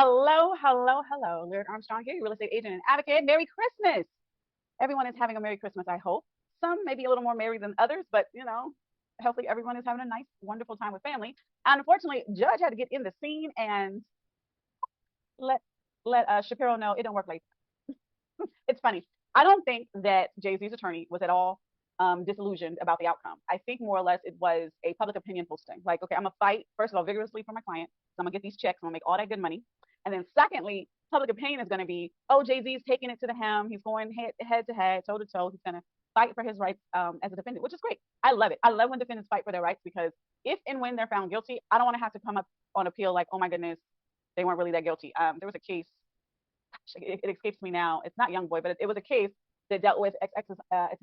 Hello, hello, hello. Lyric Armstrong here, your real estate agent and advocate. Merry Christmas. Everyone is having a Merry Christmas, I hope. Some may be a little more merry than others, but hopefully everyone is having a nice, wonderful time with family. And unfortunately, Judge had to get in the scene and let let Shapiro know it don't work like that. It's funny. I don't think that Jay-Z's attorney was at all disillusioned about the outcome. I think more or less it was a public opinion posting. Like, okay, I'm gonna fight first of all vigorously for my client. So I'm gonna get these checks. I'm gonna make all that good money. And then secondly, public opinion is gonna be, oh, Jay-Z's taking it to the hem. He's going head to head, toe to toe. He's gonna fight for his rights as a defendant, which is great. I love it. I love when defendants fight for their rights because if and when they're found guilty, I don't want to have to come up on appeal like, oh my goodness, they weren't really that guilty. There was a case, it escapes me now. It's not Young Boy, but it was a case that dealt with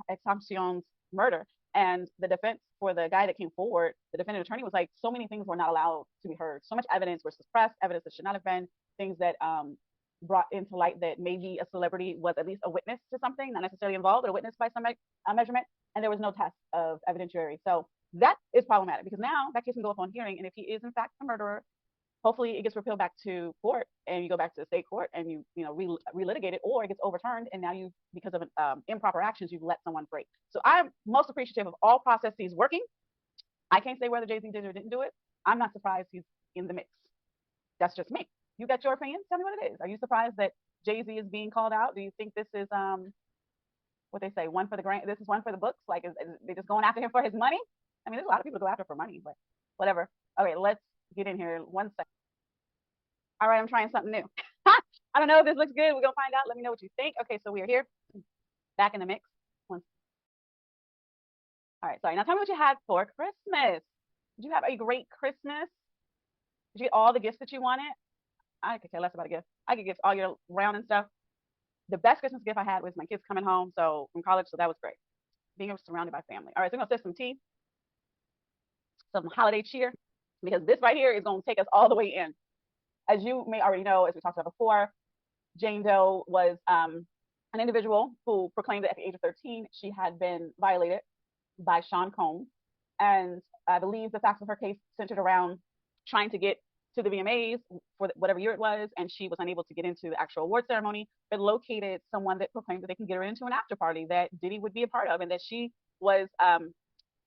Exampcion's murder. And the defense for the guy that came forward, the defendant attorney was like, so many things were not allowed to be heard. So much evidence was suppressed, evidence that should not have been, things that brought into light that maybe a celebrity was at least a witness to something, not necessarily involved, but a witness by some measurement. And there was no test of evidentiary. So that is problematic because now that case can go up on hearing. And if he is in fact a murderer, hopefully it gets repealed back to court and you go back to the state court and relitigate it, or it gets overturned and now you, because of improper actions, you've let someone break. So I'm most appreciative of all processes working. I can't say whether Jay-Z did or didn't do it. I'm not surprised he's in the mix. That's just me. You got your opinion? Tell me what it is. Are you surprised that Jay-Z is being called out? Do you think this is what they say, one for the grant? This is one for the books? Like, is they just going after him for his money? I mean, there's a lot of people who go after for money, but whatever. Okay, let's get in here. 1 second. All right, I'm trying something new. I don't know if this looks good. We're gonna find out. Let me know what you think. Okay, so we are here, back in the mix. All right, sorry. Now tell me what you had for Christmas. Did you have a great Christmas? Did you get all the gifts that you wanted? I could care less about a gift. I could gift all year round and stuff. The best Christmas gift I had was my kids coming home from college, so that was great. Being surrounded by family. All right, so we're gonna set some tea, some holiday cheer, because this right here is gonna take us all the way in. As you may already know, as we talked about before, Jane Doe was an individual who proclaimed that at the age of 13, she had been violated by Sean Combs. And I believe the facts of her case centered around trying to get to the VMAs for whatever year it was, and she was unable to get into the actual award ceremony, but located someone that proclaimed that they can get her into an after party that Diddy would be a part of, and that she was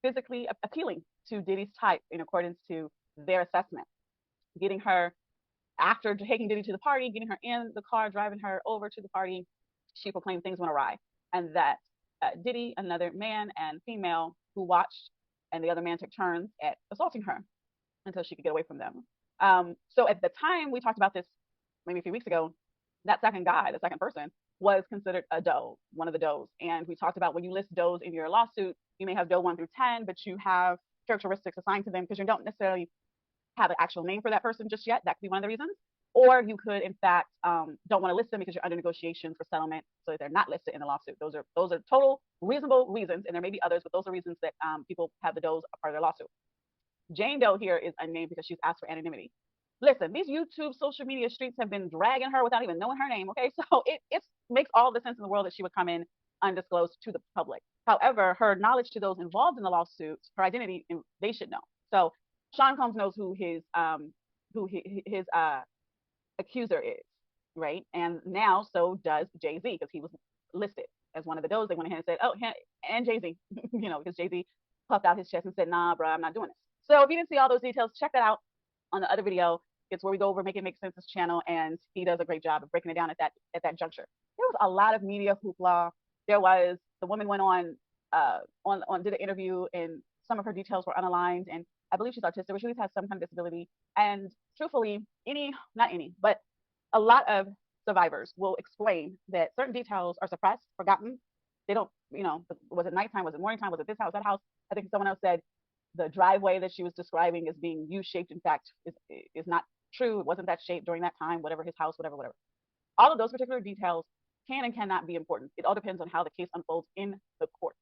physically appealing to Diddy's type in accordance to their assessment, getting her after taking Diddy to the party, getting her in the car, driving her over to the party. She proclaimed things went awry, and that Diddy, another man and female who watched, and the other man took turns at assaulting her until she could get away from them. So at the time we talked about this, maybe a few weeks ago, that second guy, the second person, was considered a doe, one of the does. And we talked about when you list does in your lawsuit, you may have doe 1 through 10, but you have characteristics assigned to them because you don't necessarily have an actual name for that person just yet. That could be one of the reasons. Or you could, in fact, don't want to list them because you're under negotiations for settlement, so they're not listed in the lawsuit. Those are total reasonable reasons, and there may be others, but those are reasons that people have the does a part of their lawsuit. Jane Doe here is unnamed because she's asked for anonymity. Listen, these YouTube social media streets have been dragging her without even knowing her name. Okay, so it makes all the sense in the world that she would come in undisclosed to the public. However, her knowledge to those involved in the lawsuit, her identity, they should know. So Sean Combs knows who his accuser is, right? And now so does Jay-Z, because he was listed as one of the does. They went ahead and said, oh, and Jay-Z, because Jay-Z puffed out his chest and said, nah, bro, I'm not doing this. So if you didn't see all those details, check that out on the other video. It's where we go over Make It Make Sense channel, and he does a great job of breaking it down at that juncture. There was a lot of media hoopla. There was, the woman went on did an interview, and some of her details were unaligned, and I believe she's autistic, or she has some kind of disability. And truthfully, but a lot of survivors will explain that certain details are suppressed, forgotten. They don't, was it nighttime? Was it morning time? Was it this house, that house? I think someone else said the driveway that she was describing as being U-shaped, in fact, is not true. It wasn't that shape during that time, whatever his house, whatever. All of those particular details can and cannot be important. It all depends on how the case unfolds in the courts.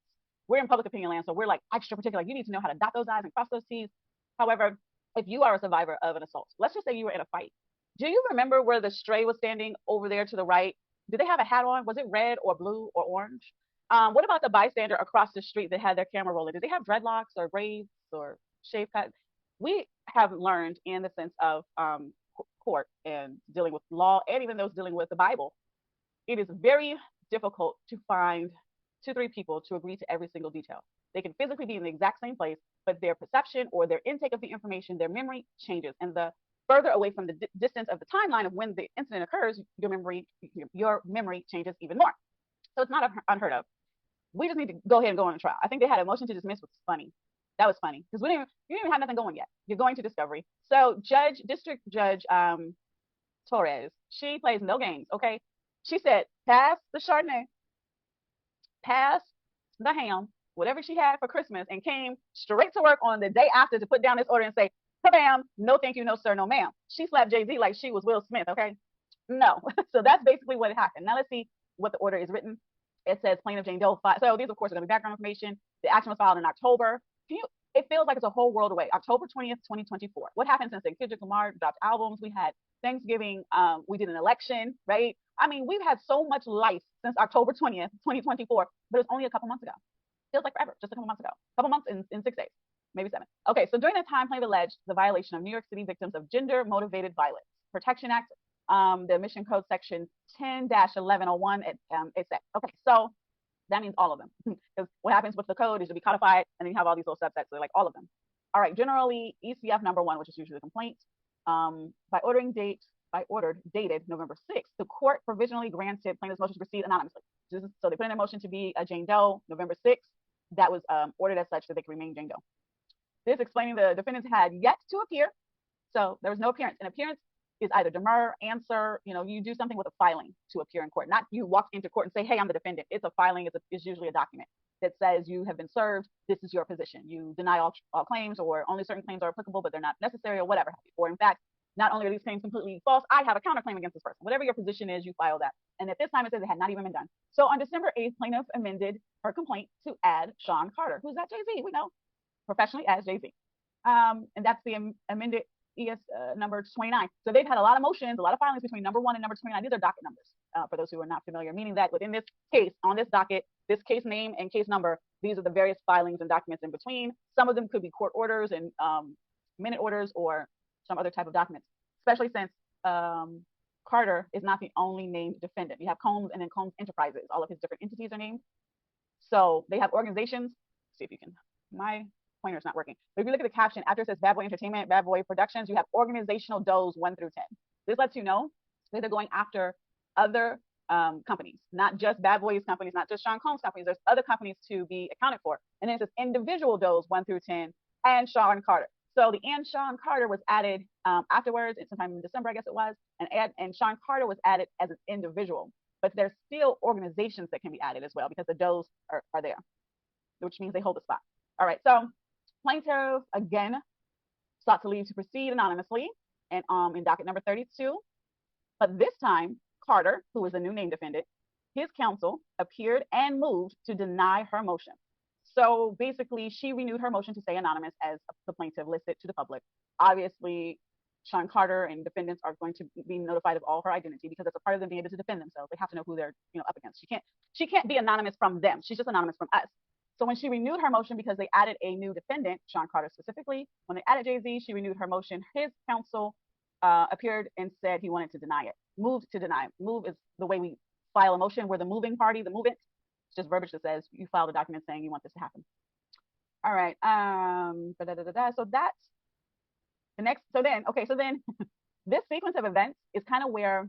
We're in public opinion land, so we're like extra particular. You need to know how to dot those I's and cross those T's. However, if you are a survivor of an assault, let's just say you were in a fight. Do you remember where the stray was standing over there to the right? Did they have a hat on? Was it red or blue or orange? What about the bystander across the street that had their camera rolling? Did they have dreadlocks or braids or shave cut? We have learned in the sense of court and dealing with law, and even those dealing with the Bible, it is very difficult to find two, three people to agree to every single detail. They can physically be in the exact same place, but their perception or their intake of the information, their memory changes. And the further away from the distance of the timeline of when the incident occurs, your memory changes even more. So it's not unheard of. We just need to go ahead and go on a trial. I think they had a motion to dismiss, which was funny. That was funny because you didn't even have nothing going yet. You're going to discovery. So District Judge Torres, she plays no games. Okay, she said pass the Chardonnay, pass the ham, whatever she had for Christmas, and came straight to work on the day after to put down this order and say, "Bam, no thank you, no sir, no ma'am." She slapped Jay-Z like she was Will Smith. Okay, no. So that's basically what happened. Now let's see what the order is written. It says plaintiff Jane Doe. So these, of course, are going to be background information. The action was filed in October. It feels like it's a whole world away. October 20th, 2024. What happened since then? Kendrick Lamar dropped albums. We had Thanksgiving. We did an election, right? I mean, we've had so much life since October 20th, 2024, but it's only a couple months ago. Feels like forever, just a couple months ago. A couple months in 6 days, maybe 7. Okay, so during that time, plaintiff alleged the violation of New York City Victims of Gender-Motivated Violence Protection Act, the Admission Code Section 10-1101. It said, okay, so that means all of them. Because what happens with the code is to be codified, and then you have all these little subsets, so like all of them. All right, generally, ECF number 1, which is usually a complaint, by ordered dated November 6th, the court provisionally granted plaintiff's motion to proceed anonymously. So they put in a motion to be a Jane Doe November 6th. That was ordered as such that they could remain Jane Doe. This explaining the defendants had yet to appear. So there was no appearance. An appearance is either demur, answer, you do something with a filing to appear in court. Not you walk into court and say, hey, I'm the defendant. It's a filing. It's usually a document that says you have been served. This is your position. You deny all claims, or only certain claims are applicable, but they're not necessary, or whatever. Or in fact, not only are these claims completely false, I have a counterclaim against this person. Whatever your position is, you file that. And at this time, it says it had not even been done. So on December 8th, plaintiff amended her complaint to add Sean Carter, who's at Jay-Z, we know, professionally as Jay-Z. And that's the amended ES number 29. So they've had a lot of motions, a lot of filings between number 1 and number 29. These are docket numbers, for those who are not familiar, meaning that within this case, on this docket, this case name and case number, these are the various filings and documents in between. Some of them could be court orders and minute orders or some other type of documents, especially since Carter is not the only named defendant. You have Combs and then Combs Enterprises. All of his different entities are named. So they have organizations. Let's see if you can, my pointer's not working. But if you look at the caption, after it says Bad Boy Entertainment, Bad Boy Productions, you have organizational does 1 through 10. This lets you know that they're going after other companies, not just Bad Boys companies, not just Sean Combs companies. There's other companies to be accounted for. And then it says individual does 1 through 10 and Sean Carter. So the and Sean Carter was added afterwards, sometime in December, I guess it was, and Sean Carter was added as an individual. But there's still organizations that can be added as well because the does are there, which means they hold the spot. All right, so plaintiff again sought to leave to proceed anonymously and in docket number 32. But this time, Carter, who is a new name defendant, his counsel appeared and moved to deny her motion. So basically, she renewed her motion to stay anonymous as the plaintiff listed to the public. Obviously, Sean Carter and defendants are going to be notified of all her identity because that's a part of them being able to defend themselves. They have to know who they're up against. She can't be anonymous from them. She's just anonymous from us. So when she renewed her motion, because they added a new defendant, Sean Carter specifically, when they added Jay-Z, she renewed her motion. His counsel appeared and said he wanted to deny it. Moved to deny. Move is the way we file a motion. We're the moving party, the movement. It's just verbiage that says you filed a document saying you want this to happen. All right. So that's the next. So then this sequence of events is kind of where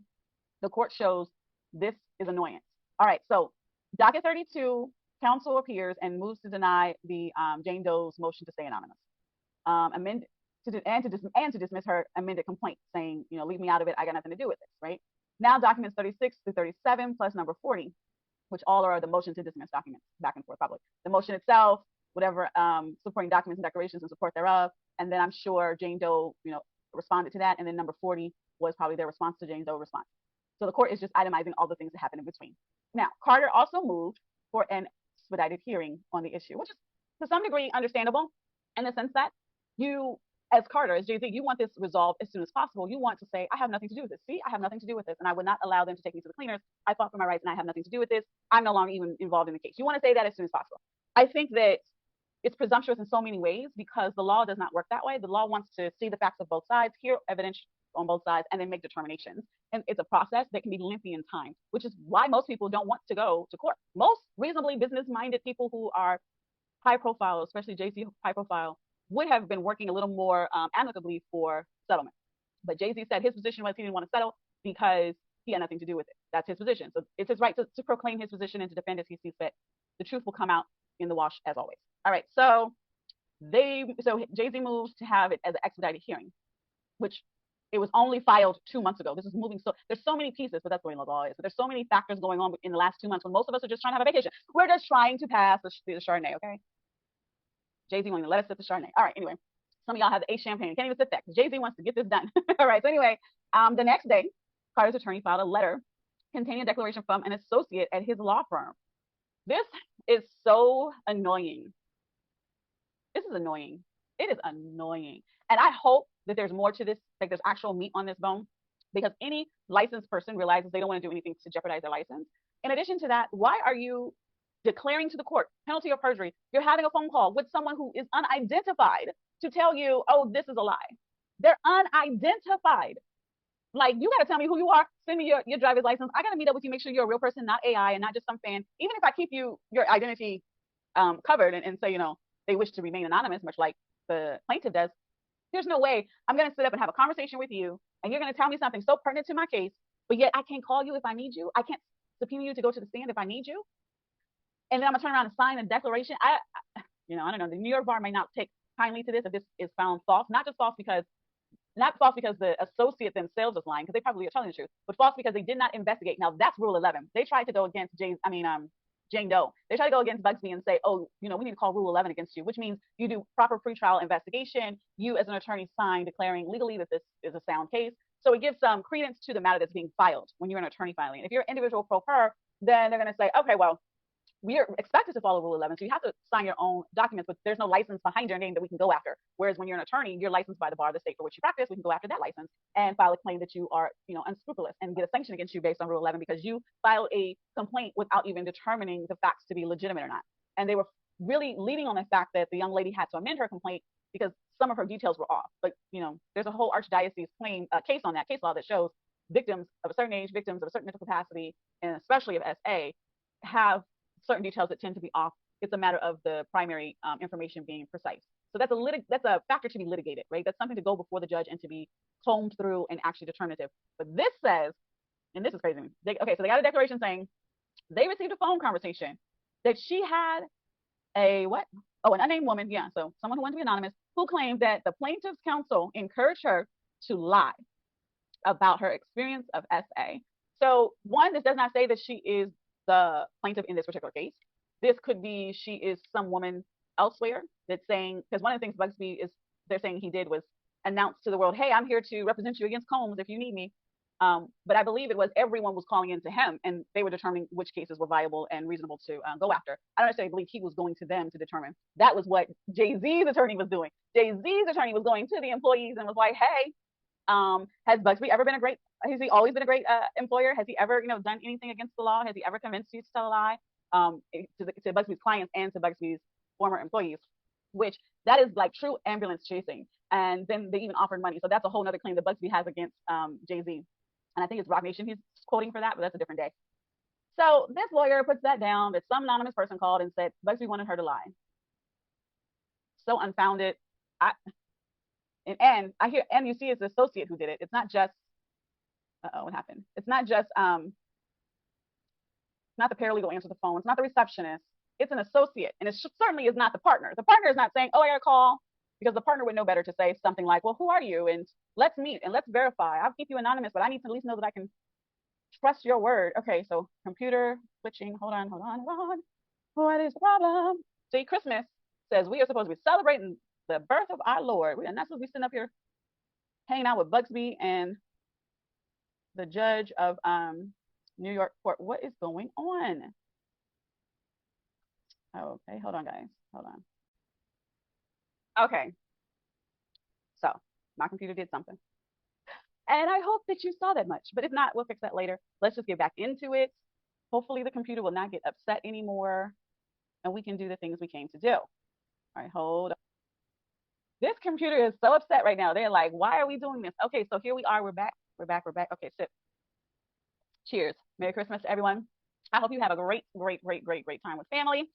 the court shows this is annoyance. All right. So docket 32, counsel appears and moves to deny the Jane Doe's motion to stay anonymous. To dismiss her amended complaint, saying, leave me out of it. I got nothing to do with this, right? Now documents 36 through 37 plus number 40, which all are the motion to dismiss documents, back and forth probably. The motion itself, whatever supporting documents and declarations in support thereof. And then I'm sure Jane Doe, responded to that. And then number 40 was probably their response to Jane Doe response. So the court is just itemizing all the things that happened in between. Now, Carter also moved for an expedited hearing on the issue, which is to some degree understandable in the sense that you, as Carter, as Jay-Z, you want this resolved as soon as possible. You want to say, I have nothing to do with this. See, I have nothing to do with this. And I would not allow them to take me to the cleaners. I fought for my rights and I have nothing to do with this. I'm no longer even involved in the case. You want to say that as soon as possible. I think that it's presumptuous in so many ways because the law does not work that way. The law wants to see the facts of both sides, hear evidence, on both sides and then make determinations. And it's a process that can be lengthy in time, which is why most people don't want to go to court. Most reasonably business-minded people who are high profile, especially Jay-Z high profile, would have been working a little more amicably for settlement. But Jay-Z said his position was he didn't want to settle because he had nothing to do with it. That's his position. So it's his right to proclaim his position and to defend as he sees fit. The truth will come out in the wash as always. All right. So Jay-Z moves to have it as an expedited hearing, which it was only filed 2 months ago. This is moving. So there's so many pieces, but that's the way the law is. But there's so many factors going on in the last 2 months when most of us are just trying to have a vacation. We're just trying to pass the Chardonnay, okay? Jay-Z won't even let us sip the Chardonnay. All right, anyway. Some of y'all have the Ace champagne. You can't even sip that because Jay-Z wants to get this done. All right, so anyway, the next day, Carter's attorney filed a letter containing a declaration from an associate at his law firm. This is so annoying. This is annoying. It is annoying. And I hope that there's more to this, like there's actual meat on this bone, because any licensed person realizes they don't want to do anything to jeopardize their license. In addition to that, why are you declaring to the court, penalty of perjury, you're having a phone call with someone who is unidentified to tell you, oh, this is a lie? They're unidentified. Like, you got to tell me who you are. Send me your driver's license. I got to meet up with you, make sure you're a real person, not AI and not just some fan. Even if I keep your identity covered and say, they wish to remain anonymous, much like the plaintiff does, there's no way I'm going to sit up and have a conversation with you and you're going to tell me something so pertinent to my case, but yet I can't call you if I need you. I can't subpoena you to go to the stand if I need you. And then I'm going to turn around and sign a declaration. I don't know. The New York bar may not take kindly to this if this is found false. Not false because the associate themselves is lying, because they probably are telling the truth, but false because they did not investigate. Now that's Rule 11. They tried to go against Jane Doe. They tried to go against Bugsby and say, oh, we need to call Rule 11 against you, which means you do proper pretrial investigation. You as an attorney sign declaring legally that this is a sound case. So it gives some credence to the matter that's being filed when you're an attorney filing. If you're an individual pro per, then they're going to say, okay, well, we are expected to follow Rule 11, so you have to sign your own documents, but there's no license behind your name that we can go after. Whereas when you're an attorney, you're licensed by the bar of the state for which you practice. We can go after that license and file a claim that you are, unscrupulous, and get a sanction against you based on Rule 11 because you filed a complaint without even determining the facts to be legitimate or not. And they were really leading on the fact that the young lady had to amend her complaint because some of her details were off. But there's a whole archdiocese case on that case law that shows victims of a certain age, victims of a certain mental capacity, and especially of SA, have certain details that tend to be off. It's a matter of the primary information being precise. So that's a factor to be litigated, right? That's something to go before the judge and to be combed through and actually determinative. But this says, and this is crazy. So they got a declaration saying they received a phone conversation that she had an unnamed woman, so someone who wanted to be anonymous, who claimed that the plaintiff's counsel encouraged her to lie about her experience of SA. So one, this does not say that she is the plaintiff in this particular case. This could be she is some woman elsewhere that's saying, because one of the things Bugsby they're saying he did was announce to the world, hey, I'm here to represent you against Combs if you need me. But I believe it was everyone was calling in to him, and they were determining which cases were viable and reasonable to go after. I don't necessarily believe he was going to them to determine. That was what Jay-Z's attorney was doing. Jay-Z's attorney was going to the employees and was like, hey, has Bugsby ever been has he always been a great employer? Has he ever, done anything against the law? Has he ever convinced you to tell a lie? To Bugsby's clients and to Bugsby's former employees, which that is like true ambulance chasing. And then they even offered money. So that's a whole other claim that Bugsby has against Jay-Z. And I think it's Roc Nation he's quoting for that, but that's a different day. So this lawyer puts that down that some anonymous person called and said Bugsby wanted her to lie. So unfounded. And I hear, and you see it's the associate who did it. It's not just, what happened? It's not just, not the paralegal answered the phone. It's not the receptionist. It's an associate. And it certainly is not the partner. The partner is not saying, oh, I got a call, because the partner would know better to say something like, well, who are you? And let's meet and let's verify. I'll keep you anonymous, but I need to at least know that I can trust your word. Okay, so computer switching. Hold on. What is the problem? See, Christmas says we are supposed to be celebrating the birth of our Lord. We're not supposed to be sitting up here hanging out with Bugsby and the judge of New York court. What is going on? Okay, hold on, guys. Hold on. Okay. So my computer did something. And I hope that you saw that much. But if not, we'll fix that later. Let's just get back into it. Hopefully the computer will not get upset anymore. And we can do the things we came to do. All right, hold on. This computer is so upset right now. They're like, why are we doing this? Okay, so here we are. We're back. We're back. We're back. Okay, sip. Cheers. Merry Christmas, everyone. I hope you have a great, great, great, great, great time with family.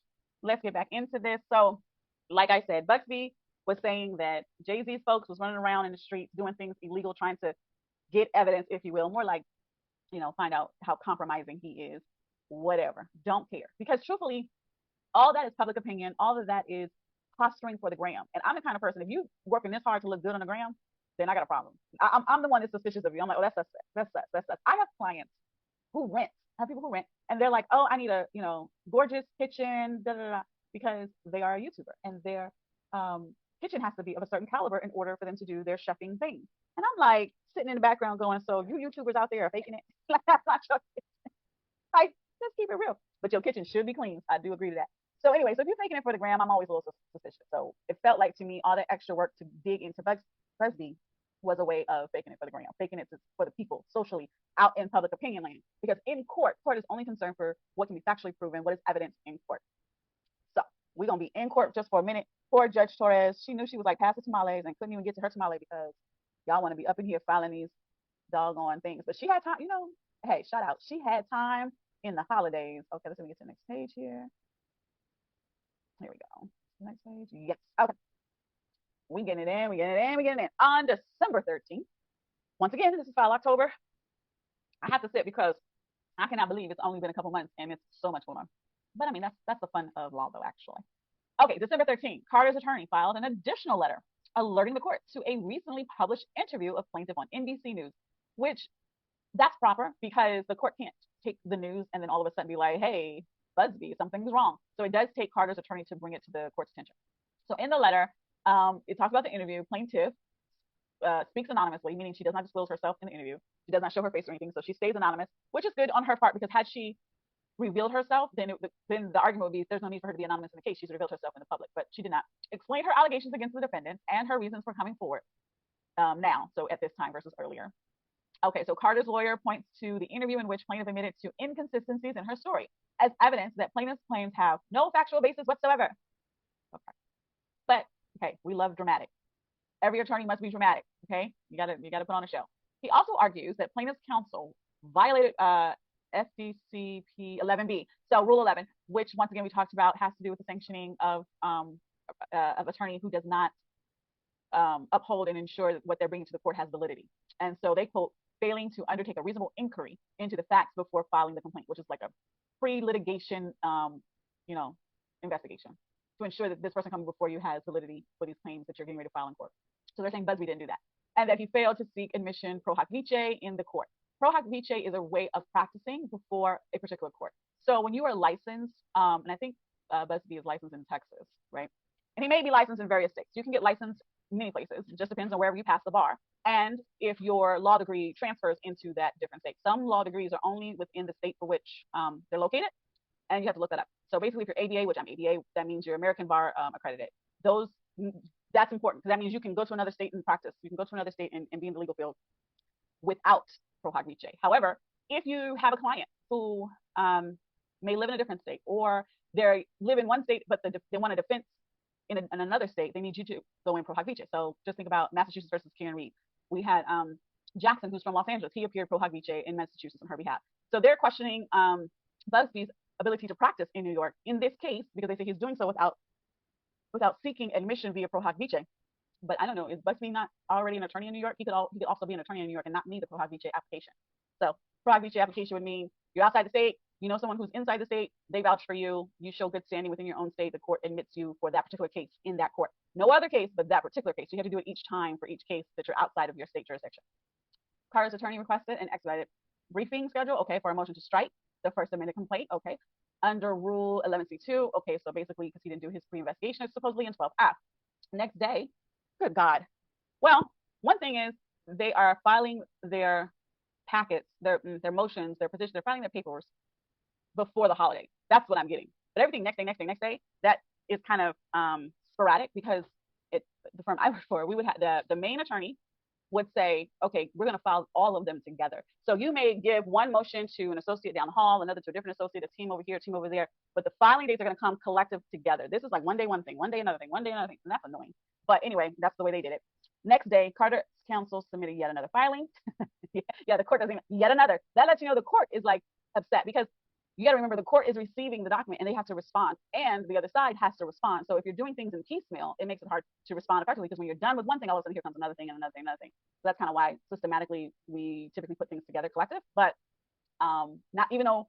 Let's get back into this. So, like I said, Bugsby was saying that Jay-Z's folks was running around in the streets doing things illegal, trying to get evidence, if you will, more like, find out how compromising he is. Whatever. Don't care. Because truthfully, all that is public opinion. All of that is posturing for the gram. And I'm the kind of person, if you working this hard to look good on the gram, then I got a problem. I'm the one that's suspicious of you. I'm like, oh, that's suspect. That's suspect. That's suspect. I have clients who rent. I have people who rent, and they're like, oh, I need a gorgeous kitchen, da da da, because they are a YouTuber, and their kitchen has to be of a certain caliber in order for them to do their chefing thing. And I'm like sitting in the background going, so you YouTubers out there are faking it? Like that's not your kitchen. Like just keep it real. But your kitchen should be clean. I do agree to that. So anyway, so if you're faking it for the gram, I'm always a little suspicious. So it felt like to me all that extra work to dig into Busby was a way of faking it for the gram, faking it for the people socially out in public opinion land. Because in court is only concerned for what can be factually proven, what is evidence in court. So we're gonna be in court just for a minute. Poor Judge Torres, she knew she was like past the tamales and couldn't even get to her tamale because y'all want to be up in here filing these doggone things. But she had time, hey, shout out. She had time in the holidays. Okay, let's get to the next page here. Here we go. Next page. Yes. Okay. We getting it in. We getting it in. We getting it in. On December 13th. Once again, this is file October. I have to say it because I cannot believe it's only been a couple months and it's so much going on. But I mean, that's the fun of law, though, actually. Okay, December 13th, Carter's attorney filed an additional letter alerting the court to a recently published interview of plaintiff on NBC News, which that's proper because the court can't take the news and then all of a sudden be like, hey, Busby, something's wrong. So it does take Carter's attorney to bring it to the court's attention. So in the letter, it talks about the interview. Plaintiff speaks anonymously, meaning she does not disclose herself in the interview. She does not show her face or anything, so she stays anonymous, which is good on her part because had she revealed herself, then the argument would be there's no need for her to be anonymous in the case. She's revealed herself in the public, but she did not explain her allegations against the defendant and her reasons for coming forward now, so at this time versus earlier. Okay, so Carter's lawyer points to the interview in which plaintiff admitted to inconsistencies in her story as evidence that plaintiff's claims have no factual basis whatsoever. Okay. But, okay, we love dramatic. Every attorney must be dramatic, okay? You gotta put on a show. He also argues that plaintiff's counsel violated FDCP 11B, so Rule 11, which once again we talked about has to do with the sanctioning of attorney who does not uphold and ensure that what they're bringing to the court has validity. And so they quote, failing to undertake a reasonable inquiry into the facts before filing the complaint, which is like a pre-litigation, investigation to ensure that this person coming before you has validity for these claims that you're getting ready to file in court. So they're saying Busby didn't do that. And that he failed to seek admission pro hoc vice in the court. Pro hoc vice is a way of practicing before a particular court. So when you are licensed, and I think Busby is licensed in Texas, right? And he may be licensed in various states. You can get licensed many places. It just depends on wherever you pass the bar. And if your law degree transfers into that different state. Some law degrees are only within the state for which they're located, and you have to look that up. So basically, if you're ABA, which I'm ABA, that means you're American Bar accredited. That's important because that means you can go to another state and practice. You can go to another state and be in the legal field without pro hoc vice. However, if you have a client who may live in a different state, or they live in one state but they want a defense in another state, they need you to go in pro hoc vice. So just think about Massachusetts versus Karen Reed. We had Jackson, who's from Los Angeles. He appeared pro hoc vice in Massachusetts on her behalf. So they're questioning Busby's ability to practice in New York in this case because they say he's doing so without seeking admission via pro hoc vice. But I don't know, is Busby not already an attorney in New York? He could also be an attorney in New York and not need the pro hoc vice application. So pro hoc vice application would mean you're outside the state, you know someone who's inside the state, they vouch for you, you show good standing within your own state, the court admits you for that particular case in that court. No other case but that particular case. You have to do it each time for each case that you're outside of your state jurisdiction. Carter's attorney requested an expedited briefing schedule, okay, for a motion to strike the first amended complaint, okay. Under Rule 11C2, okay, so basically because he didn't do his pre-investigation, supposedly in 12F. Next day, good God. Well, one thing is they are filing their packets, their motions, their position, they're filing their papers before the holiday. That's what I'm getting. But everything next day, that is kind of sporadic because the firm I work for, we would have the main attorney would say, okay, we're going to file all of them together. So you may give one motion to an associate down the hall, another to a different associate, a team over here, a team over there, but the filing dates are going to come collective together. This is like one day one thing, one day another thing, one day another thing, and that's annoying. But anyway, that's the way they did it. Next day, Carter's counsel submitted yet another filing. Yeah, the court doesn't even, yet another. That lets you know the court is like upset because you got to remember the court is receiving the document and they have to respond, and the other side has to respond. So if you're doing things in piecemeal, it makes it hard to respond effectively because when you're done with one thing, all of a sudden here comes another thing and another thing, another thing. So that's kind of why systematically we typically put things together collective. But not even though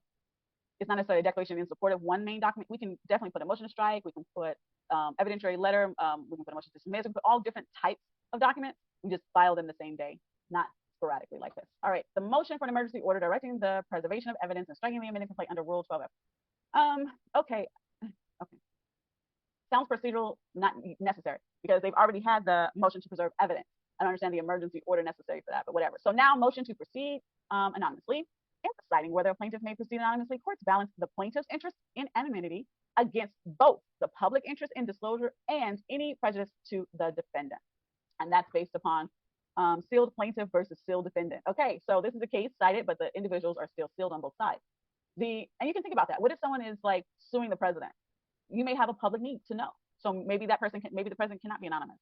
it's not necessarily a declaration in support of one main document, we can definitely put a motion to strike. We can put evidentiary letter. We can put a motion to dismiss. We can put all different types of documents. We just file them the same day, not sporadically like this. All right, the motion for an emergency order directing the preservation of evidence and striking the amended complaint under Rule 12F. Okay. Sounds procedural, not necessary, because they've already had the motion to preserve evidence. I don't understand the emergency order necessary for that, but whatever. So now motion to proceed anonymously. In deciding whether a plaintiff may proceed anonymously, courts balance the plaintiff's interest in anonymity against both the public interest in disclosure and any prejudice to the defendant. And that's based upon sealed plaintiff versus sealed defendant. Okay, so this is a case cited, but the individuals are still sealed on both sides. And you can think about that. What if someone is like suing the president? You may have a public need to know. So maybe the president cannot be anonymous.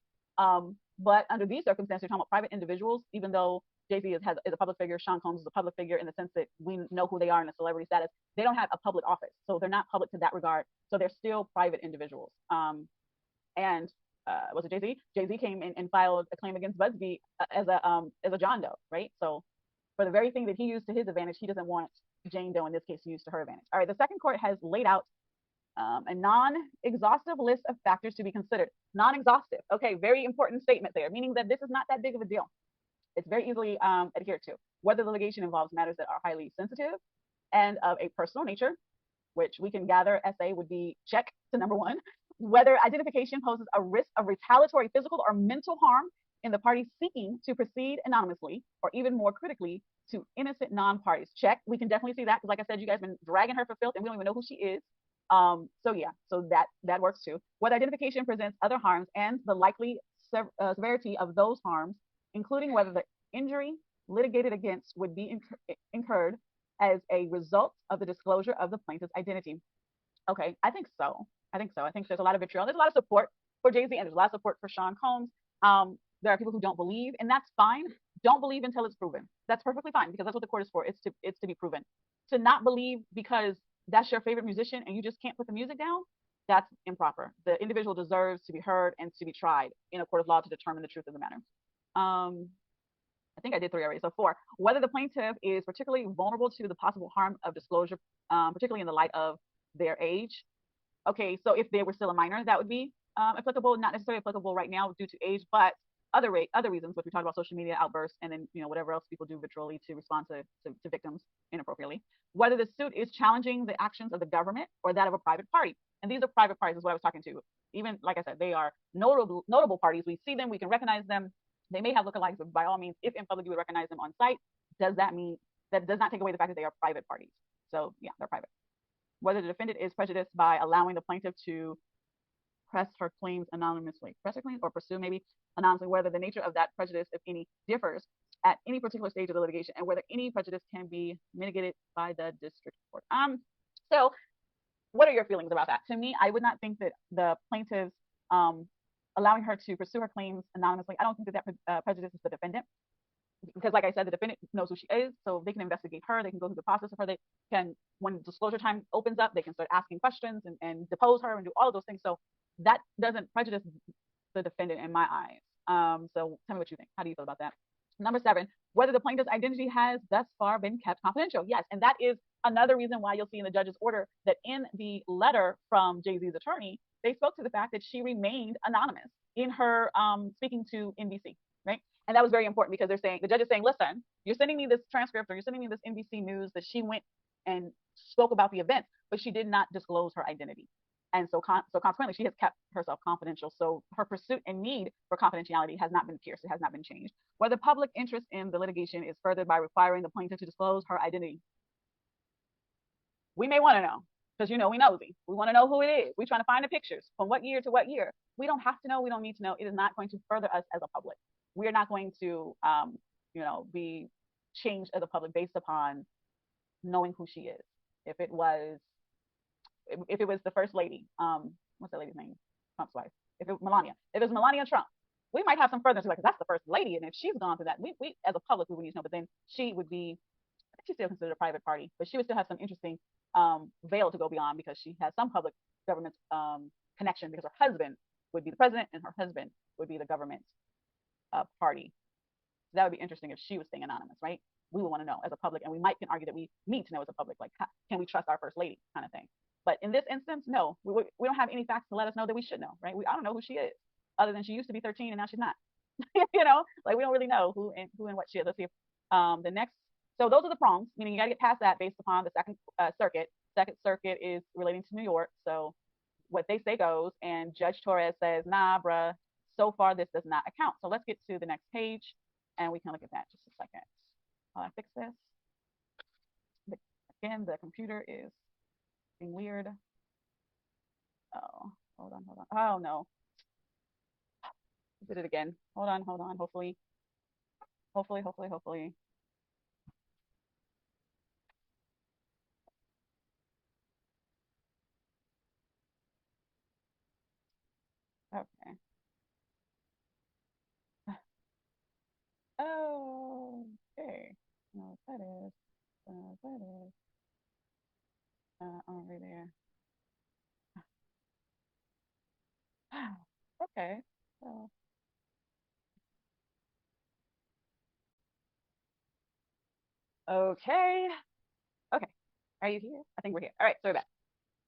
But under these circumstances, you're talking about private individuals, even though Jay-Z is a public figure, Sean Combs is a public figure in the sense that we know who they are in a celebrity status. They don't have a public office, so they're not public to that regard. So they're still private individuals. And was it Jay-Z? Jay-Z came in and filed a claim against Busby as a John Doe, right? So for the very thing that he used to his advantage, he doesn't want Jane Doe in this case used to her advantage. All right, the second court has laid out a non-exhaustive list of factors to be considered. Non-exhaustive. Okay, very important statement there, meaning that this is not that big of a deal. It's very easily adhered to. Whether the litigation involves matters that are highly sensitive and of a personal nature, which we can gather SA would be check to number one. Whether identification poses a risk of retaliatory physical or mental harm in the parties seeking to proceed anonymously, or even more critically, to innocent non-parties. Check. We can definitely see that because, like I said, you guys have been dragging her for filth and we don't even know who she is. So yeah, so that works too. Whether identification presents other harms and the likely severity of those harms, including whether the injury litigated against would be incurred as a result of the disclosure of the plaintiff's identity. Okay, I think so. I think there's a lot of vitriol. There's a lot of support for Jay-Z and there's a lot of support for Sean Combs. There are people who don't believe, and that's fine. Don't believe until it's proven. That's perfectly fine because that's what the court is for. It's to be proven. To not believe because that's your favorite musician and you just can't put the music down, that's improper. The individual deserves to be heard and to be tried in a court of law to determine the truth of the matter. I think I did 3 already. So 4, whether the plaintiff is particularly vulnerable to the possible harm of disclosure, particularly in the light of their age. Okay, so if they were still a minor, that would be applicable, not necessarily applicable right now due to age, but other reasons, which we talked about, social media outbursts, and then whatever else people do vitriolly to respond to victims inappropriately. Whether the suit is challenging the actions of the government or that of a private party, and these are private parties, is what I was talking to. Even like I said, they are notable parties. We see them, we can recognize them. They may have lookalikes, but by all means, if in public you would recognize them on site, does not take away the fact that they are private parties. So yeah, they're private. Whether the defendant is prejudiced by allowing the plaintiff to press her claims anonymously, press her claims or pursue maybe anonymously, whether the nature of that prejudice, if any, differs at any particular stage of the litigation, and whether any prejudice can be mitigated by the district court. So what are your feelings about that? To me, I would not think that the plaintiff's allowing her to pursue her claims anonymously, I don't think that prejudices the defendant. Because like I said, the defendant knows who she is, so they can investigate her, they can go through the process of her, they can, when disclosure time opens up, they can start asking questions and depose her and do all of those things. So that doesn't prejudice the defendant in my eyes. So tell me what you think. How do you feel about that? Number 7, whether the plaintiff's identity has thus far been kept confidential. Yes, and that is another reason why you'll see in the judge's order that in the letter from Jay-Z's attorney, they spoke to the fact that she remained anonymous in her speaking to NBC, right? And that was very important because the judge is saying, listen, you're sending me this transcript or you're sending me this NBC news that she went and spoke about the event, but she did not disclose her identity. And so consequently, she has kept herself confidential. So her pursuit and need for confidentiality has not been pierced. It has not been changed. Whether public interest in the litigation is furthered by requiring the plaintiff to disclose her identity. We may want to know because, we nosy. We want to know who it is. We're trying to find the pictures from what year to what year. We don't have to know. We don't need to know. It is not going to further us as a public. We are not going to, be changed as a public based upon knowing who she is. If it was the first lady, what's that lady's name? Trump's wife. if it was Melania, if it was Melania Trump, we might have some further because that's the first lady, and if she's gone through that, we as a public we would need to know. But then she would be, I think she's still considered a private party, but she would still have some interesting veil to go beyond because she has some public government connection because her husband would be the president and her husband would be the government party. So that would be interesting if she was staying anonymous, right? We would want to know as a public, and we might can argue that we need to know as a public, like, can we trust our first lady kind of thing. But in this instance, no, we don't have any facts to let us know that we should know, right? I don't know who she is, other than she used to be 13 and now she's not. Like we don't really know who and what she is. Let's see if the next. So those are the prongs, meaning you got to get past that based upon the Second Circuit. Second Circuit is relating to New York, so what they say goes. And Judge Torres says, nah, bruh, so far this does not account. So let's get to the next page, and we can look at that just a second. While I fix this. Again, the computer is being weird. Oh, hold on. Oh no, did it again. Hold on. Hopefully. Okay. Oh, okay. No, that is. That is. Over there. Okay. So, okay. Okay. Are you here? I think we're here. All right. Sorry about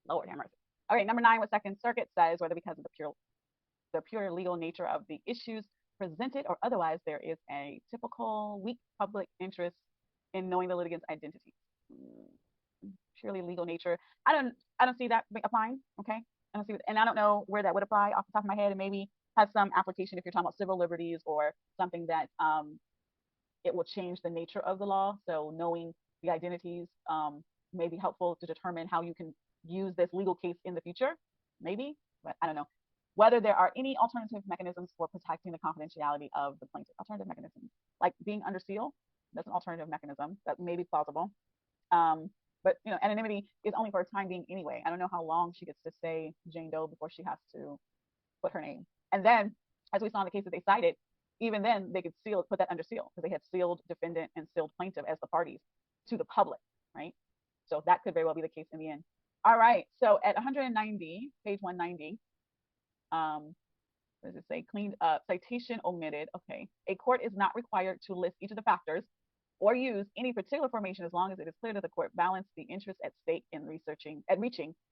Lord have mercy. Okay. Number 9 with Second Circuit says whether because of the pure legal nature of the issues presented or otherwise there is a typical weak public interest in knowing the litigant's identity. Purely legal nature. I don't see that applying. Okay. I don't see, and I don't know where that would apply off the top of my head, and maybe has some application if you're talking about civil liberties or something that it will change the nature of the law. So knowing the identities may be helpful to determine how you can use this legal case in the future, maybe, but I don't know. Whether there are any alternative mechanisms for protecting the confidentiality of the plaintiff. Alternative mechanisms, like being under seal, that's an alternative mechanism that may be plausible. But anonymity is only for a time being anyway. I don't know how long she gets to say Jane Doe before she has to put her name. And then, as we saw in the case that they cited, even then they could put that under seal because they had sealed defendant and sealed plaintiff as the parties to the public, right? So that could very well be the case in the end. All right. So at 190, page 190, what does it say? Cleaned up, citation omitted. Okay. A court is not required to list each of the factors or use any particular formation as long as it is clear that the court balanced the interest at stake in reaching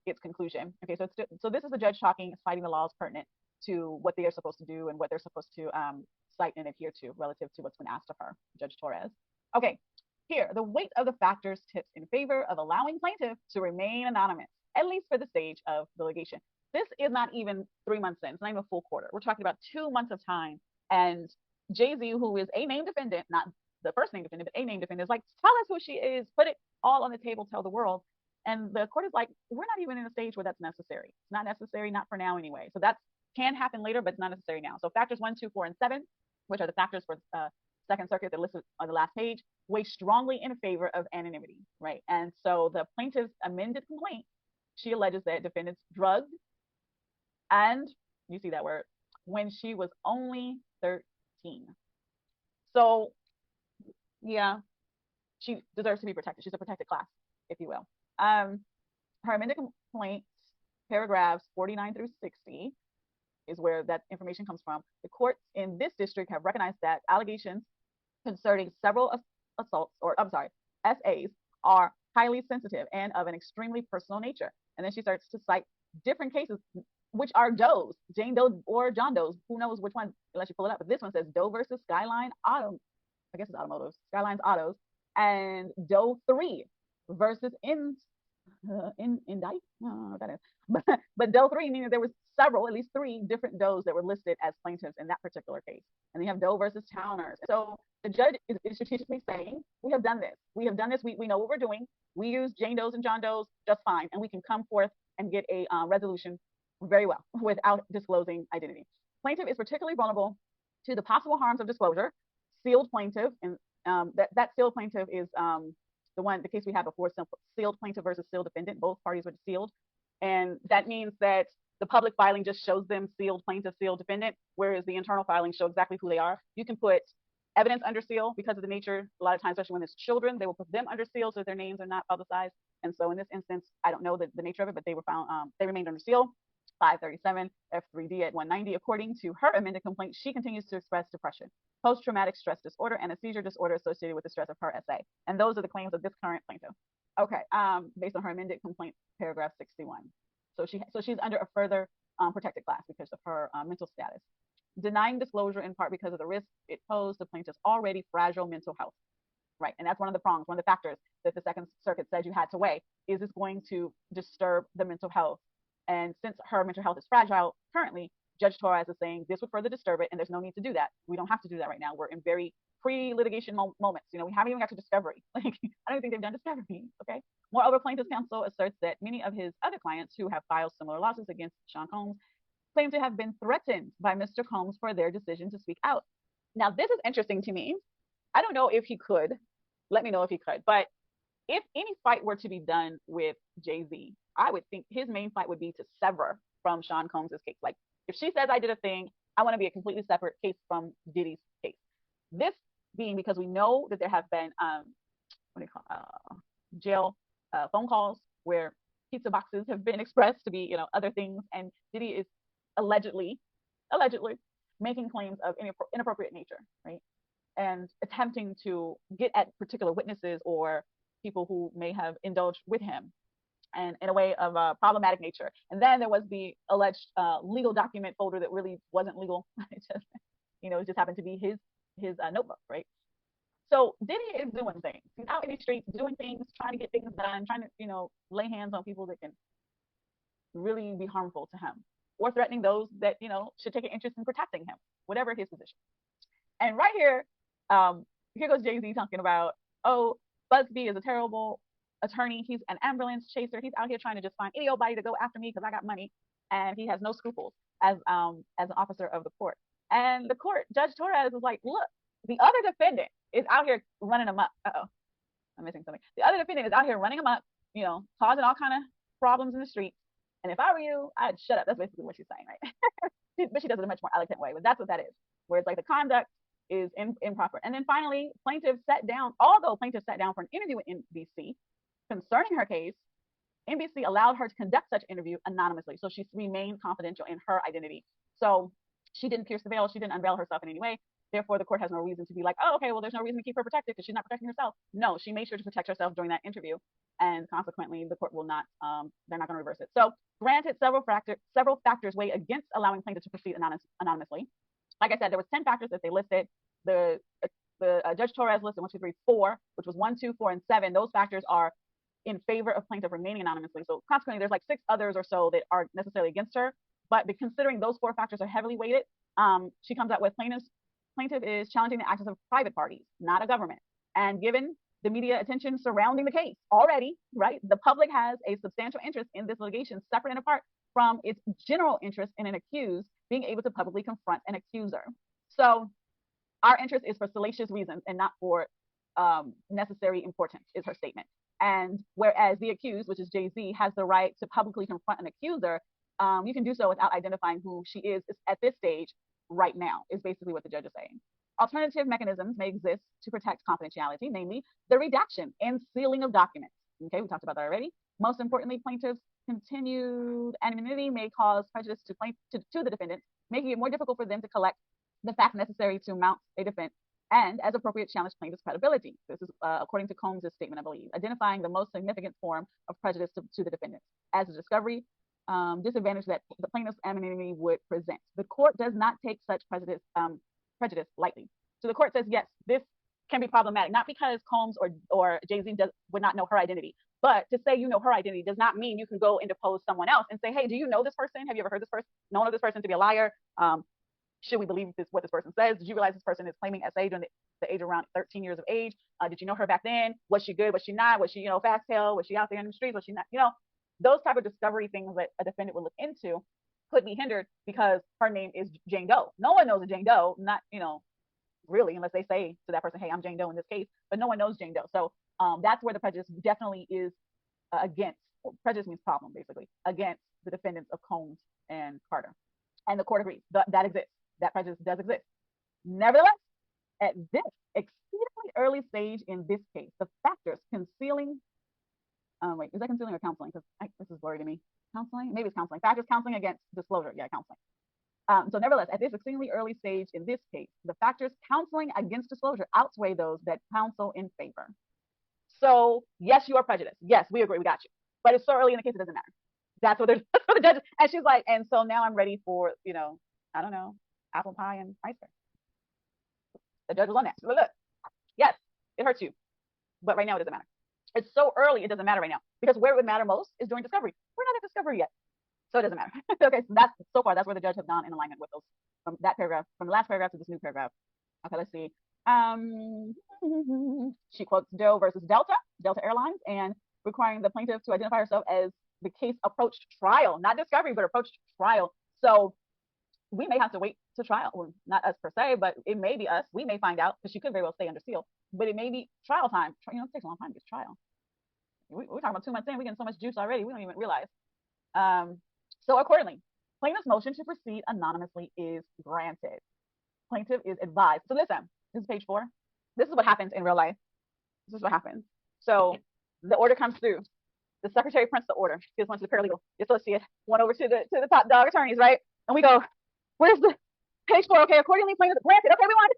its conclusion. Okay, so this is the judge talking, citing the laws pertinent to what they are supposed to do and what they're supposed to cite and adhere to relative to what's been asked of her, Judge Torres. Okay, here, the weight of the factors tips in favor of allowing plaintiff to remain anonymous, at least for the stage of the litigation. This is not even 3 months in, it's not even a full quarter. We're talking about 2 months of time, and Jay-Z, who is a named defendant, not the first named defendant, but a named defendant, is like, tell us who she is, put it all on the table, tell the world. And the court is like, we're not even in a stage where that's necessary. It's not necessary, not for now anyway. So that can happen later, but it's not necessary now. So factors 1, 2, 4, and 7, which are the factors for Second Circuit that listed on the last page, weigh strongly in favor of anonymity, right? And so the plaintiff's amended complaint, she alleges that defendants drugged, and you see that word, when she was only 13. So yeah, she deserves to be protected. She's a protected class, if you will. Her amended complaint, paragraphs 49 through 60, is where that information comes from. The courts in this district have recognized that allegations concerning several assaults, or I'm sorry, SAs, are highly sensitive and of an extremely personal nature. And then she starts to cite different cases, which are Doe's, Jane Doe or John Doe's. Who knows which one, unless you pull it up. But this one says Doe versus Skyline Auto. I guess it's automotives, Skyline's Autos, and Doe 3 versus Indite. I don't know what that is. But Doe 3, meaning there was several, at least 3 different Does that were listed as plaintiffs in that particular case. And then you have Doe versus Towners. So the judge is strategically saying, we have done this. We know what we're doing. We use Jane Does and John Does just fine. And we can come forth and get a resolution very well without disclosing identity. Plaintiff is particularly vulnerable to the possible harms of disclosure. Sealed plaintiff, and that sealed plaintiff is the case we had before, sealed plaintiff versus sealed defendant. Both parties were sealed, and that means that The public filing just shows them sealed plaintiff, sealed defendant, whereas the internal filings show exactly who they are. You can put evidence under seal because of the nature. A lot of times, especially when it's children, they will put them under seal so that their names are not publicized. And so in this instance, I don't know the nature of it, but they were found, they remained under seal. 537 F3D at 190. According to her amended complaint, she continues to express depression, post-traumatic stress disorder, and a seizure disorder associated with the stress of her essay. And those are the claims of this current plaintiff. Okay, based on her amended complaint, paragraph 61. So she's under a further protected class because of her mental status. Denying disclosure in part because of the risk it posed to plaintiff's already fragile mental health. Right, and that's one of the prongs, one of the factors that the Second Circuit said you had to weigh. Is this going to disturb the mental health? And since her mental health is fragile currently, Judge Torres is saying this would further disturb it, and there's no need to do that. We don't have to do that right now. We're in very pre-litigation moments. You know, we haven't even got to discovery. Like, I don't even think they've done discovery. Okay. Moreover, plaintiff's counsel asserts that many of his other clients who have filed similar lawsuits against Sean Combs claim to have been threatened by Mr. Combs for their decision to speak out. Now, this is interesting to me. I don't know if he could. Let me know if he could. But if any fight were to be done with Jay-Z, I would think his main fight would be to sever from Sean Combs' case. Like, if she says I did a thing, I want to be a completely separate case from Diddy's case. This being because we know that there have been jail phone calls where pizza boxes have been expressed to be, you know, other things, and Diddy is allegedly making claims of inappropriate nature, right? And attempting to get at particular witnesses or people who may have indulged with him, and in a way of a problematic nature. And then there was the alleged legal document folder that really wasn't legal. It just, you know, it just happened to be his notebook, right? So Diddy is doing things. He's out in the streets doing things, trying to get things done, trying to, you know, lay hands on people that can really be harmful to him, or threatening those that, you know, should take an interest in protecting him, whatever his position. And right here, here goes Jay-Z talking about, oh, Busby is a terrible attorney. He's an ambulance chaser. He's out here trying to just find anybody to go after me because I got money, and he has no scruples as an officer of the court. And the court, Judge Torres, was like, look, the other defendant is out here running amok. Uh-oh, I'm missing something. The other defendant is out here running amok, you know, causing all kind of problems in the streets. And if I were you, I'd shut up. That's basically what she's saying, right? But she does it in a much more elegant way. But that's what that is. Where it's like the conduct is improper. And then finally, plaintiff sat down for an interview with NBC concerning her case. NBC allowed her to conduct such interview anonymously. So she remained confidential in her identity. So she didn't pierce the veil. She didn't unveil herself in any way. Therefore, the court has no reason to be like, oh, okay, well, there's no reason to keep her protected because she's not protecting herself. No, she made sure to protect herself during that interview. And consequently, the court will not, they're not going to reverse it. So granted, several factors weigh against allowing plaintiffs to proceed anonymously. Like I said, there was 10 factors that they listed. The Judge Torres listed 1, 2, 3, 4, which was 1, 2, 4, and 7. Those factors are in favor of plaintiff remaining anonymously. So consequently, there's like 6 others or so that are necessarily against her. But considering those 4 factors are heavily weighted, she comes out with plaintiff is challenging the actions of private parties, not a government. And given the media attention surrounding the case already, right, the public has a substantial interest in this litigation, separate and apart from its general interest in an accused being able to publicly confront an accuser. So our interest is for salacious reasons and not for necessary importance, is her statement. And whereas the accused, which is Jay-Z, has the right to publicly confront an accuser, you can do so without identifying who she is at this stage right now, is basically what the judge is saying. Alternative mechanisms may exist to protect confidentiality, namely the redaction and sealing of documents. Okay, we talked about that already. Most importantly, plaintiff's continued anonymity may cause prejudice to the defendants, making it more difficult for them to collect the facts necessary to mount a defense and, as appropriate, challenge plaintiff's credibility. This is according to Combs' statement, I believe, identifying the most significant form of prejudice to the defendants as a discovery disadvantage that the plaintiff's anonymity would present. The court does not take such prejudice lightly. So the court says, yes, this can be problematic, not because Combs or Jay-Z would not know her identity, but to say you know her identity does not mean you can go and depose someone else and say, hey, do you know this person? Have you ever heard this person? Known of this person to be a liar? Should we believe what this person says? Did you realize this person is claiming SA during the age around 13 years of age? Did you know her back then? Was she good? Was she not? Was she, fast tail? Was she out there in the streets? Was she not? Those type of discovery things that a defendant would look into could be hindered because her name is Jane Doe. No one knows a Jane Doe, not, really, unless they say to that person, hey, I'm Jane Doe in this case, but no one knows Jane Doe. So that's where the prejudice definitely is against, prejudice means problem, basically, against the defendants of Combs and Carter. And the court agrees that exists. That prejudice does exist. Nevertheless, at this exceedingly early stage in this case, the factors concealing, wait, is that concealing or counseling? Because this is blurry to me. Counseling? Maybe it's counseling. Factors counseling against disclosure. Yeah, counseling. So nevertheless, at this extremely early stage in this case, the factors counseling against disclosure outweigh those that counsel in favor. So yes, you are prejudiced. Yes, we agree. We got you. But it's so early in the case, it doesn't matter. That's what they're that's what the judge. And she's like, and so now I'm ready for, I don't know, apple pie and ice cream. The judge was on that. But look, yes, it hurts you, but right now it doesn't matter. It's so early, it doesn't matter right now, because where it would matter most is during discovery. We're not at discovery yet, so it doesn't matter. Okay, so far that's where the judge has gone in alignment with those, from that paragraph, from the last paragraph to this new paragraph. Okay, let's see. She quotes Doe versus Delta Airlines, and requiring the plaintiff to identify herself as the case approached trial, not discovery, but approached trial. So we may have to wait to trial, or not us per se, but it may be us. We may find out, because she could very well stay under seal, but it may be trial time. It takes a long time to get to trial. We're talking about 2 months in, we're getting so much juice already, we don't even realize. So accordingly, plaintiff's motion to proceed anonymously is granted. Plaintiff is advised. So listen, this is page 4. This is what happens in real life. This is what happens. So the order comes through. The secretary prints the order. Gives one to the paralegal. The associate, one over to the top dog attorneys, right? And we go, where's the page 4? Okay, accordingly, plaintiff granted. Okay, we won.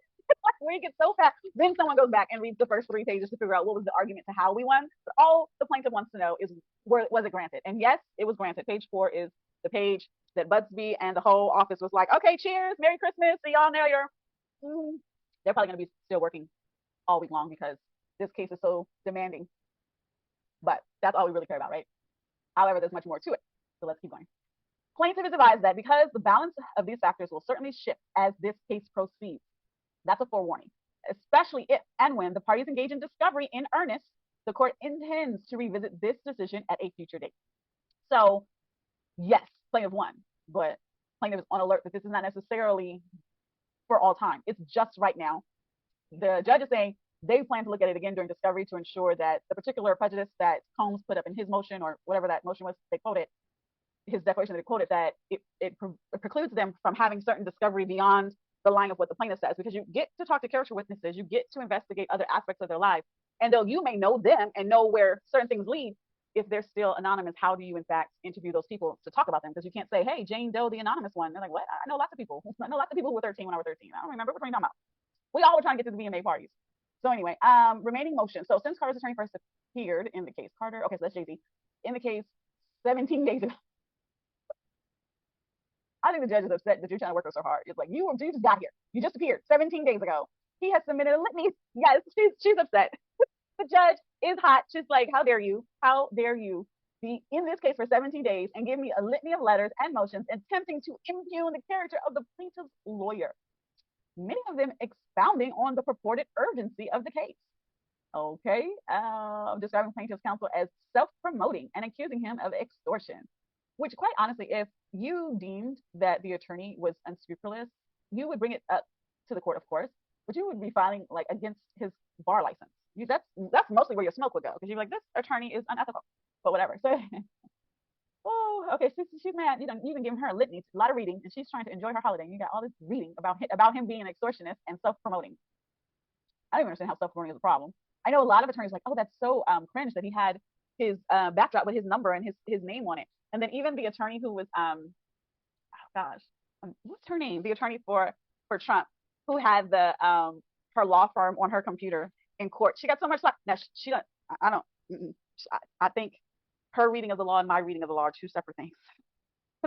We get so fast. Then someone goes back and reads the first 3 pages to figure out what was the argument to how we won. But all the plaintiff wants to know is, was it granted? And yes, it was granted. Page 4 is the page that Budsby and the whole office was like, okay, cheers, Merry Christmas, see y'all now. They're probably going to be still working all week long because this case is so demanding. But that's all we really care about, right? However, there's much more to it. So let's keep going. Plaintiff is advised that because the balance of these factors will certainly shift as this case proceeds. That's a forewarning, especially if and when the parties engage in discovery in earnest, the court intends to revisit this decision at a future date. So yes, plaintiff won, but plaintiff is on alert that this is not necessarily for all time. It's just right now. The judge is saying they plan to look at it again during discovery to ensure that the particular prejudice that Combs put up in his motion, or whatever that motion was they quoted, his declaration that they quoted, that it precludes them from having certain discovery beyond the line of what the plaintiff says, because you get to talk to character witnesses, you get to investigate other aspects of their lives, and though you may know them and know where certain things lead, if they're still anonymous, how do you in fact interview those people to talk about them? Because you can't say, hey, Jane Doe, the anonymous one. They're like, what? I know lots of people. I know lots of people who were 13 when I was 13. I don't remember what we're talking about. We all were trying to get to the VMA parties. So anyway, remaining motion. So since Carter's attorney first appeared in the case, Carter, okay, so that's Jay-Z, in the case 17 days ago. I think the judge is upset that you're trying to work so hard. It's like, you just got here. You just appeared 17 days ago. He has submitted a litany. Yes, she's upset. The judge is hot. She's like, how dare you? How dare you be in this case for 17 days and give me a litany of letters and motions attempting to impugn the character of the plaintiff's lawyer, many of them expounding on the purported urgency of the case. Okay, describing plaintiff's counsel as self-promoting and accusing him of extortion, which quite honestly, if you deemed that the attorney was unscrupulous, you would bring it up to the court, of course, but you would be filing like against his bar license. That's mostly where your smoke would go, because you're like, this attorney is unethical, but whatever. So, oh, okay, she's mad. You even giving her a litany, a lot of reading, and she's trying to enjoy her holiday. And you got all this reading about him being an extortionist and self-promoting. I don't even understand how self-promoting is a problem. I know a lot of attorneys are like, oh, that's so cringe that he had his backdrop with his number and his name on it. And then even the attorney who was, what's her name? The attorney for Trump, who had the her law firm on her computer in court. She got so much luck. Now she don't. I don't. I think her reading of the law and my reading of the law are two separate things.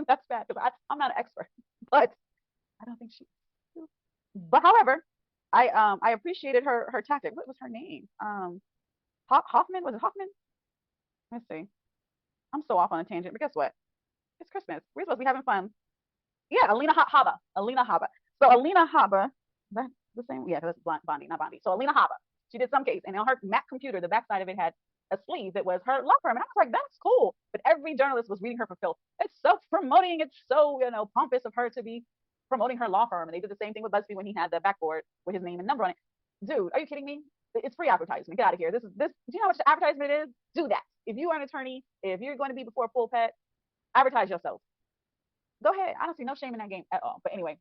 That's bad because I'm not an expert, but I don't think she. But however, I appreciated her tactic. What was her name? Hoffman, was it Hoffman? Let's see. I'm so off on a tangent, but guess what? It's Christmas. We're supposed to be having fun. Yeah, Alina Habba. So Alina Habba, that's the same? Yeah, that's Bondi, not Bondi. So Alina Habba, she did some case, and on her Mac computer, the backside of it had a sleeve that was her law firm. And I was like, that's cool. But every journalist was reading her for filth. It's self-promoting. It's so, pompous of her to be promoting her law firm. And they did the same thing with BuzzFeed when he had the backboard with his name and number on it. Dude, are you kidding me? It's free advertisement. Get out of here. This. Do you know how much the advertisement is? Do that. If you are an attorney, if you're going to be before a pulpit, advertise yourself. Go ahead. I don't see no shame in that game at all. But anyway,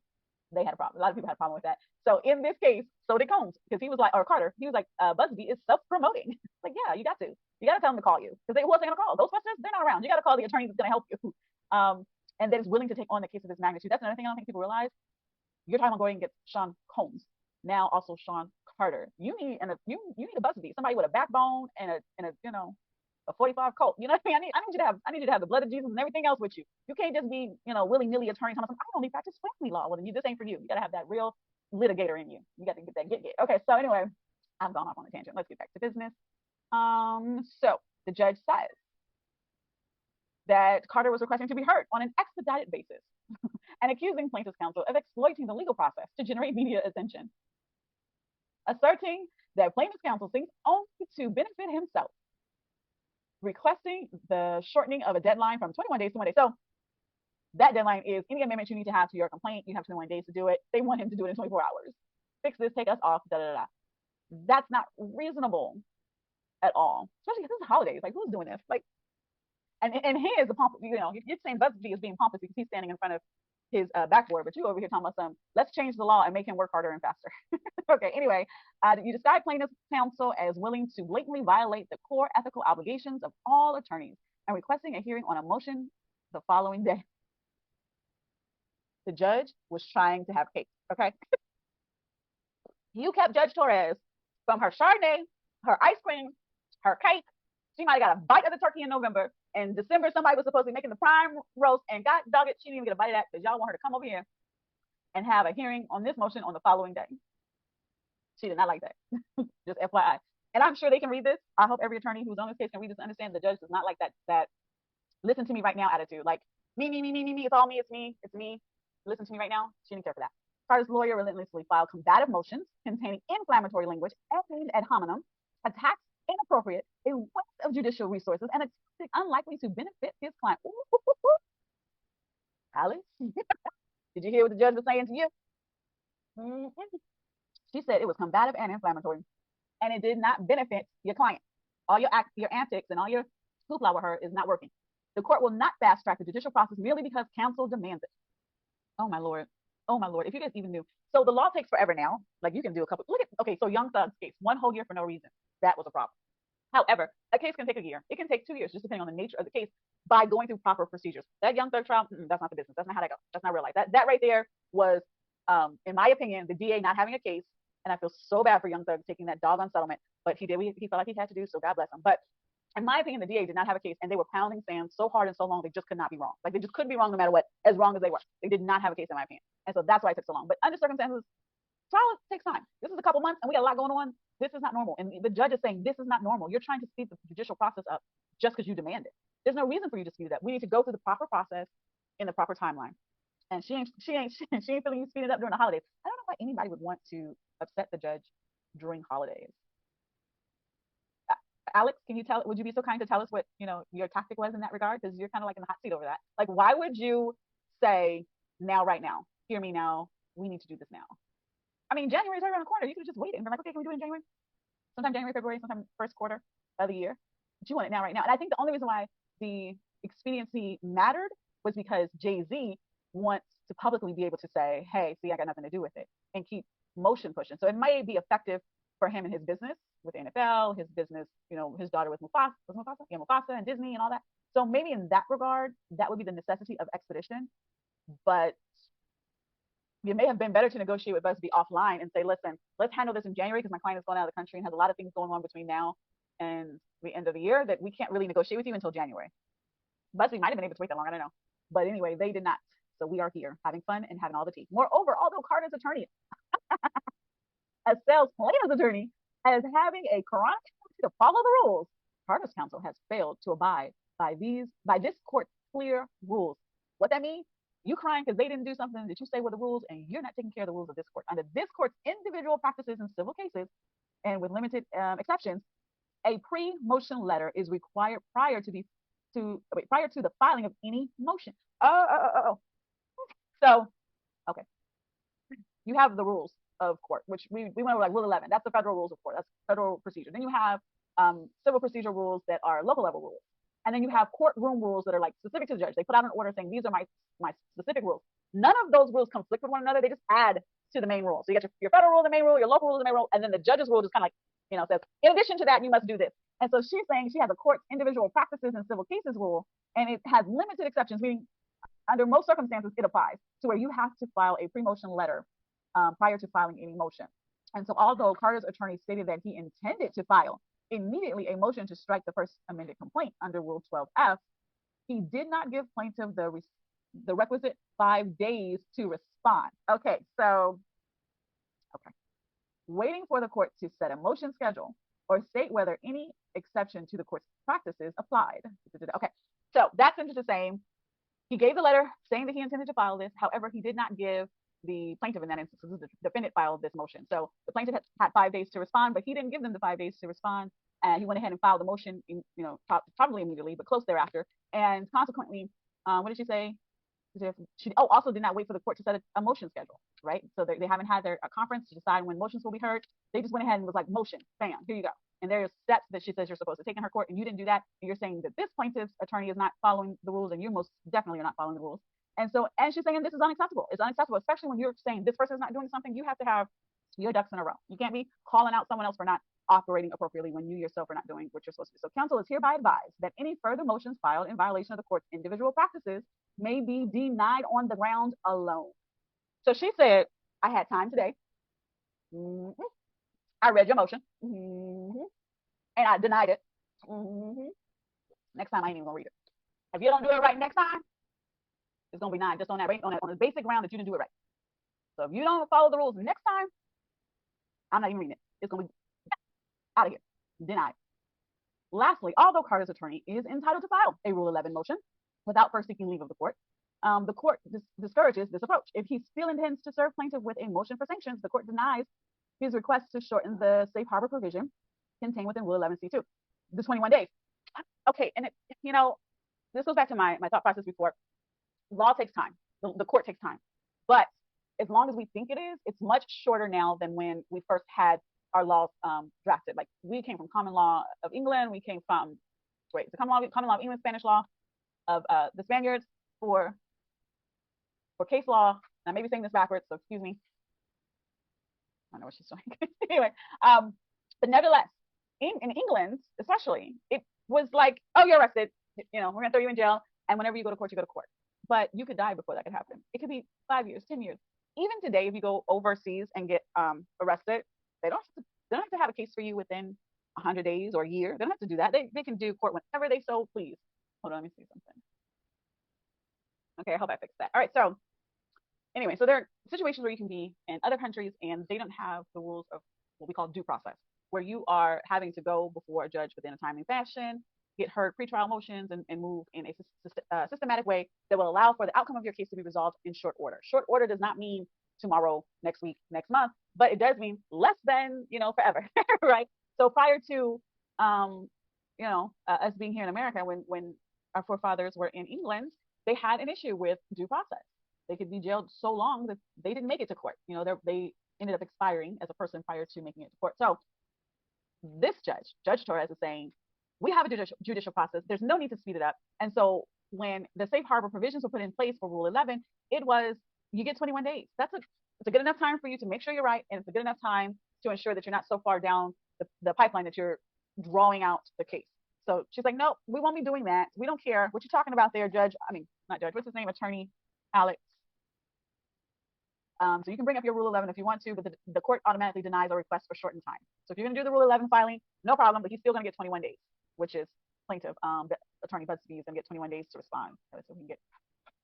they had a problem. A lot of people had a problem with that. So in this case, so did Combs, because he was like, or Carter, he was like, Busby is self-promoting. Like, yeah, you got to. You got to tell them to call you, because they wasn't going to call. Ghostbusters, they're not around. You got to call the attorney that's going to help you. And that is willing to take on the case of this magnitude. That's another thing I don't think people realize. You're talking about going and get Sean Combs, now also Sean Carter. You need a Busby, somebody with a backbone and a a 45 Colt. You know what I mean? I need you to have the blood of Jesus and everything else with you. You can't just be willy nilly attorney telling them I only practice family law. Well, then this ain't for you. You got to have that real litigator in you. You got to get that get. Okay, so anyway, I've gone off on a tangent. Let's get back to business. So the judge says that Carter was requesting to be heard on an expedited basis and accusing plaintiff's counsel of exploiting the legal process to generate media attention, asserting that plaintiff's counsel seeks only to benefit himself, requesting the shortening of a deadline from 21 days to 1 day. So that deadline is any amendment you need to have to your complaint. You have 21 days to do it. They want him to do it in 24 hours. Fix this, take us off, da da da. That's not reasonable at all, especially because it's holidays. Like, who's doing this? Like, and he is a pompous, you're saying Busby is being pompous because he's standing in front of his backboard, but you over here talking about let's change the law and make him work harder and faster. Okay, anyway, you describe plaintiff's counsel as willing to blatantly violate the core ethical obligations of all attorneys and requesting a hearing on a motion the following day. The judge was trying to have cake, okay? You kept Judge Torres from her Chardonnay, her ice cream, her cake. She might have got a bite of the turkey in November. In December, somebody was supposed to be making the prime roast, and God dog it, she didn't even get a bite of that because y'all want her to come over here and have a hearing on this motion on the following day. She did not like that. Just FYI. And I'm sure they can read this. I hope every attorney who's on this case can read this and understand the judge does not like that listen to me right now attitude. Like, me, it's all me, it's me. Listen to me right now. She didn't care for that. Carter's lawyer relentlessly filed combative motions containing inflammatory language, ad hominem, attacks inappropriate, a waste of judicial resources, and a tactic unlikely to benefit his client. Alice, did you hear what the judge was saying to you? She said it was combative and inflammatory, and it did not benefit your client. All your antics and all your hoopla with her is not working. The court will not fast track the judicial process merely because counsel demands it. Oh my lord. Oh my lord. If you guys even knew. So the law takes forever now. Like, you can do a couple. Okay, so Young Thug's case, 1 whole year for no reason. That was a problem. However, a case can take a year. It can take 2 years, just depending on the nature of the case, by going through proper procedures. That Young Thug trial, that's not the business. That's not how that goes. That's not real life. That right there was, in my opinion, the DA not having a case. And I feel so bad for Young Thug taking that doggone settlement, but he did what he felt like he had to do, so God bless him. But in my opinion, the DA did not have a case, and they were pounding Sam so hard and so long they just could not be wrong. Like, they just couldn't be wrong no matter what, as wrong as they were. They did not have a case, in my opinion. And so that's why it took so long. But under circumstances, trial takes time. This is a couple months, and we got a lot going on. This is not normal. And the judge is saying, this is not normal. You're trying to speed the judicial process up just because you demand it. There's no reason for you to speed it up. We need to go through the proper process in the proper timeline. And she ain't feeling you speed it up during the holidays. I don't know why anybody would want to upset the judge during holidays. Alex, would you be so kind to tell us what, your tactic was in that regard? Because you're kind of like in the hot seat over that. Like, why would you say right now, hear me now, we need to do this now? I mean, January's right around the corner. You could just wait and be like, okay, can we do it in January? Sometime January, February, sometime first quarter of the year. But you want it now, right now. And I think the only reason why the expediency mattered was because Jay-Z wants to publicly be able to say, hey, see, I got nothing to do with it, and keep motion pushing. So it may be effective for him and his business with the NFL, his business, his daughter with Mufasa, and Disney and all that. So maybe in that regard, that would be the necessity of expedition. But it may have been better to negotiate with Busby offline and say, listen, let's handle this in January because my client is going out of the country and has a lot of things going on between now and the end of the year that we can't really negotiate with you until January. Busby might have been able to wait that long, I don't know. But anyway, they did not. So we are here having fun and having all the tea. Moreover, although Carter's attorney sells plaintiff's attorney as having a chronic to follow the rules, Carter's counsel has failed to abide by this court's clear rules. What that means? You crying because they didn't do something that you say were the rules, and you're not taking care of the rules of this court. Under this court's individual practices in civil cases, and with limited exceptions, a pre-motion letter is required prior to the filing of any motion. So, okay, you have the rules of court, which we went over, like Rule 11. That's the federal rules of court. That's federal procedure. Then you have civil procedure rules that are local level rules. And then you have courtroom rules that are like specific to the judge. They put out an order saying these are my specific rules. None of those rules conflict with one another. They just add to the main rule. So you got your federal rule, the main rule, your local rule, the main rule, and then the judge's rule just kind of like, says, in addition to that, you must do this. And so she's saying she has a court's individual practices and civil cases rule, and it has limited exceptions, meaning under most circumstances, it applies to where you have to file a pre-motion letter prior to filing any motion. And so although Carter's attorney stated that he intended to file immediately a motion to strike the first amended complaint under Rule 12F, he did not give plaintiff the requisite 5 days to respond. Okay. Waiting for the court to set a motion schedule or state whether any exception to the court's practices applied. Okay, so that's interesting. Saying he gave the letter saying that he intended to file this. However, he did not give the plaintiff in that instance, the defendant filed this motion. So the plaintiff had 5 days to respond, but he didn't give them the 5 days to respond. And he went ahead and filed the motion, probably immediately, but close thereafter. And consequently, what did she say? She also did not wait for the court to set a motion schedule, right? So they haven't had their conference to decide when motions will be heard. They just went ahead and was like, motion, bam, here you go. And there's steps that she says you're supposed to take in her court, and you didn't do that. And you're saying that this plaintiff's attorney is not following the rules, and you most definitely are not following the rules. And she's saying this is unacceptable. It's unacceptable, especially when you're saying this person is not doing something. You have to have your ducks in a row. You can't be calling out someone else for not operating appropriately when you yourself are not doing what you're supposed to do. So counsel is hereby advised that any further motions filed in violation of the court's individual practices may be denied on the ground alone. So she said, I had time today. Mm-hmm. I read your motion. Mm-hmm. And I denied it. Mm-hmm. Next time I ain't even gonna read it. If you don't do it right next time, it's gonna be denied just on the basic ground that you didn't do it right. So if you don't follow the rules next time, I'm not even reading it. It's gonna be out of here. Denied. Lastly, although Carter's attorney is entitled to file a Rule 11 motion without first seeking leave of the court discourages this approach. If he still intends to serve plaintiff with a motion for sanctions, the court denies his request to shorten the safe harbor provision contained within Rule 11C2, the 21 days. Okay, and this goes back to my thought process before. Law takes time. The court takes time. But as long as we think it is, it's much shorter now than when we first had our laws drafted. Like we came from common law of England. We came from the common law of England, Spanish law of the Spaniards for case law. I may be saying this backwards, so excuse me. I don't know what she's doing. Anyway, but nevertheless, in England, especially, it was like, oh, you're arrested. We're gonna throw you in jail, and whenever you go to court, you go to court. But you could die before that could happen. It could be 5 years, 10 years. Even today, if you go overseas and get arrested, they don't have to have a case for you within 100 days or a year. They don't have to do that. They can do court whenever they so please. Hold on, let me see something. Okay, I hope I fixed that. All right, so anyway, so there are situations where you can be in other countries and they don't have the rules of what we call due process, where you are having to go before a judge within a timely fashion, get heard pretrial motions, and move in a systematic way that will allow for the outcome of your case to be resolved in short order. Short order does not mean tomorrow, next week, next month, but it does mean less than, forever, right? So prior to, us being here in America, when our forefathers were in England, they had an issue with due process. They could be jailed so long that they didn't make it to court. They ended up expiring as a person prior to making it to court. So this Judge Torres, is saying, we have a judicial process. There's no need to speed it up. And so when the safe harbor provisions were put in place for Rule 11, it was, you get 21 days. It's a good enough time for you to make sure you're right. And it's a good enough time to ensure that you're not so far down the pipeline that you're drawing out the case. So she's like, no, we won't be doing that. We don't care what you're talking about there, Judge. I mean, not Judge, what's his name? Attorney Alex. So you can bring up your Rule 11 if you want to, but the court automatically denies a request for shortened time. So if you're going to do the Rule 11 filing, no problem, but he's still going to get 21 days, which is plaintiff, the attorney Budsby is going to get 21 days to respond. So we can get,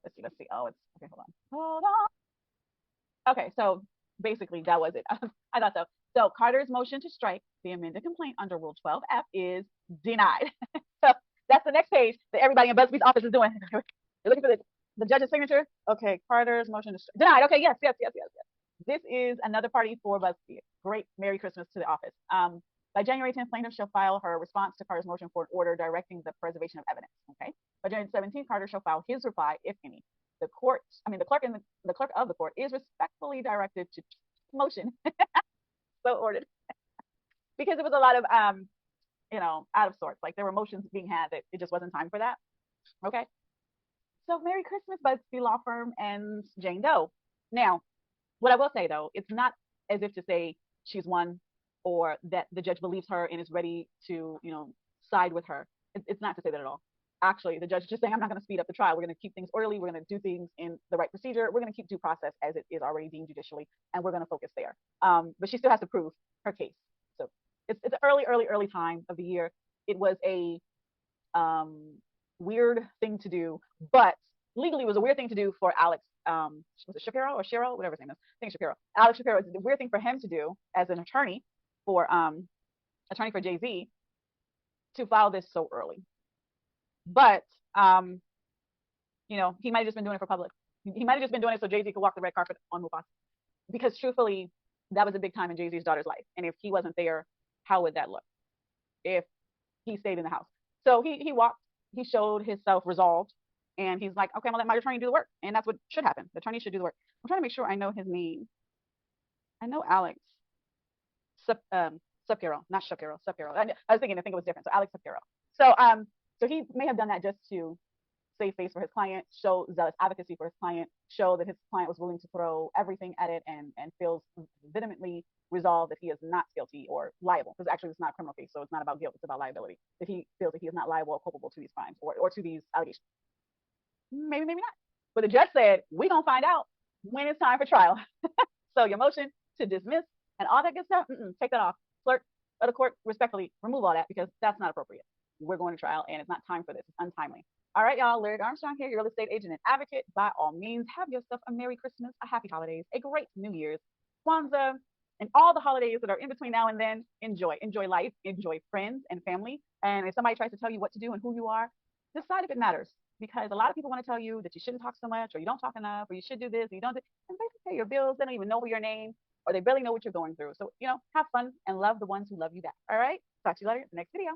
let's see. Oh, it's, okay, hold on. Okay, so basically that was it. I thought so. So Carter's motion to strike the amended complaint under Rule 12F is denied. So that's the next page that everybody in Busby's office is doing. You're looking for the judge's signature. Okay, Carter's motion to strike. Denied. Okay, yes. This is another party for Busby. Great Merry Christmas to the office. By January 10th, plaintiff shall file her response to Carter's motion for an order directing the preservation of evidence. Okay. By January 17th, Carter shall file his reply, if any. The clerk of the court is respectfully directed to motion. So ordered. Because it was a lot of out of sorts. Like there were emotions being had that it just wasn't time for that. Okay. So Merry Christmas, BuzzFeed Law Firm and Jane Doe. Now, what I will say though, it's not as if to say she's won or that the judge believes her and is ready to, side with her. It's not to say that at all. Actually, the judge is just saying, I'm not going to speed up the trial. We're going to keep things orderly. We're going to do things in the right procedure. We're going to keep due process as it is already deemed judicially, and we're going to focus there. But she still has to prove her case. So it's an early time of the year. It was a um, weird thing to do, but legally it was a weird thing to do for Alex. Was it Shapiro or Shiro, whatever his name is? I think Shapiro. Alex Shapiro. It's a weird thing for him to do as an attorney for Jay Z to file this so early. But he might have just been doing it for public. He might have just been doing it so Jay Z could walk the red carpet on Mufasa. Because truthfully, that was a big time in Jay Z's daughter's life, and if he wasn't there, how would that look? If he stayed in the house. So he walked, he showed himself resolved, and he's like, okay, I'm gonna let my attorney do the work. And that's what should happen. The attorney should do the work. I'm trying to make sure I know his name. I know Alex Shapiro, not Shapiro, Shapiro. I think it was different. So Alex Shapiro. So he may have done that just to save face for his client, show zealous advocacy for his client, show that his client was willing to throw everything at it and feels vehemently resolved that he is not guilty or liable. Because actually, it's not a criminal case, so it's not about guilt, it's about liability. That he feels that he is not liable or culpable to these crimes or to these allegations. Maybe not. But the judge said, we're going to find out when it's time for trial. So your motion to dismiss and all that good stuff, take that off. Clerk of the court, respectfully, remove all that because that's not appropriate. We're going to trial and it's not time for this. It's untimely. All right, y'all. Lyric Armstrong here, your real estate agent and advocate. By all means, have yourself a Merry Christmas, a Happy Holidays, a great New Year's, Kwanzaa, and all the holidays that are in between now and then. Enjoy life, enjoy friends and family. And if somebody tries to tell you what to do and who you are, decide if it matters. Because a lot of people want to tell you that you shouldn't talk so much, or you don't talk enough, or you should do this, and you don't do, and they pay your bills. They don't even know your name, or they barely know what you're going through. So, have fun and love the ones who love you back. All right. Talk to you later in the next video.